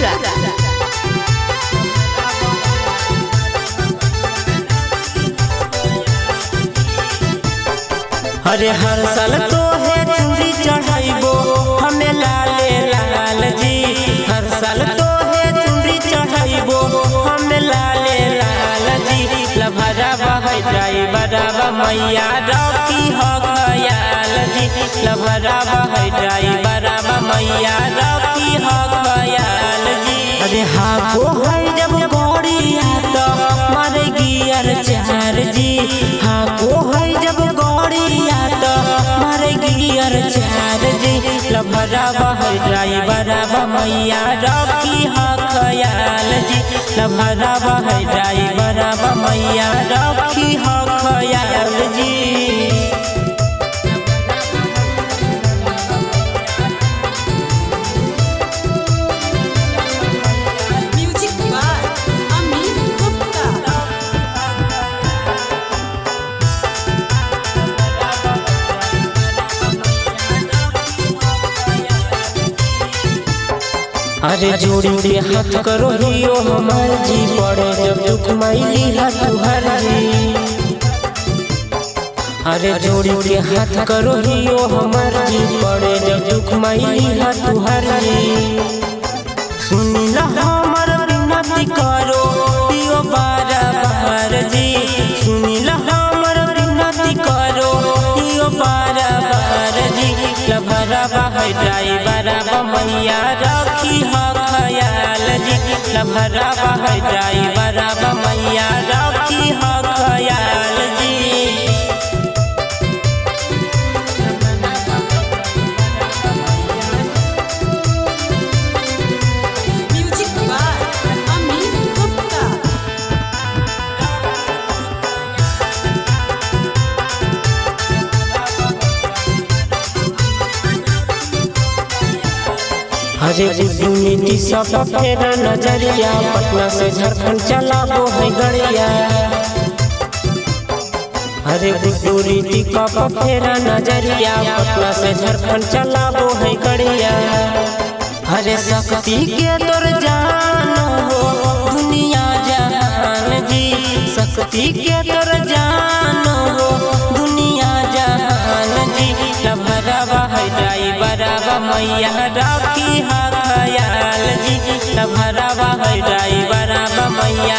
मधेपुरा। अरे हर साल तो है चूड़ी चढ़ाइबो हमें लाले लाल जी। हर साल तो है चूड़ी चढ़ाइबो हमें लाले लाल जी। लभरा बहै जाई बराबा मैया रखी हो खयाल जी। लभरा बहै जाई बराबा मैया रखी हो खयाल जी। अरे हाँ को है जब गौड़िया तो मारे गियर चार जी। हाँ को है जब गौड़िया तो मारे गियर चार जी। लभरा बहै जाई बराबा मैया रखी हो खयाल जी। लभरा बहै जाई बराबा मैया रखी हो खयाल जी। अरे जोड़ी के हाथ करो हियो हमार जी। पड़े जब दुख माइली हाथ तुहर जी। अरे जोड़ी के हाथ करो हियो हमार जी। पड़े जब दुख माइली हाथ तुहर जी। सुनिला हमर विनती करो पियो बारा बार जी। सुनिला हमर विनती करो पियो बारा बार जी। लभरा बहै जाई बराबा मैया रखी हो खयाल जी। लभरा बहै जाई बराबा मैया रखी हो खयाल जी। अरे नीति सब फेरा नजरिया। पटना से झारखंड चलाबो है गड़िया। अरे रीति का फेरा नजरिया। पटना से झारखंड चलाबो है गड़िया। अरे शक्ति के तोर जान हो दुनिया जहान जी। शक्ति के तोर जान हो दुनिया जहान जी। लभरा बहै जाई बराबा मैया रखी हो खयाल जी। लभरा बहै जाई बराबा मैया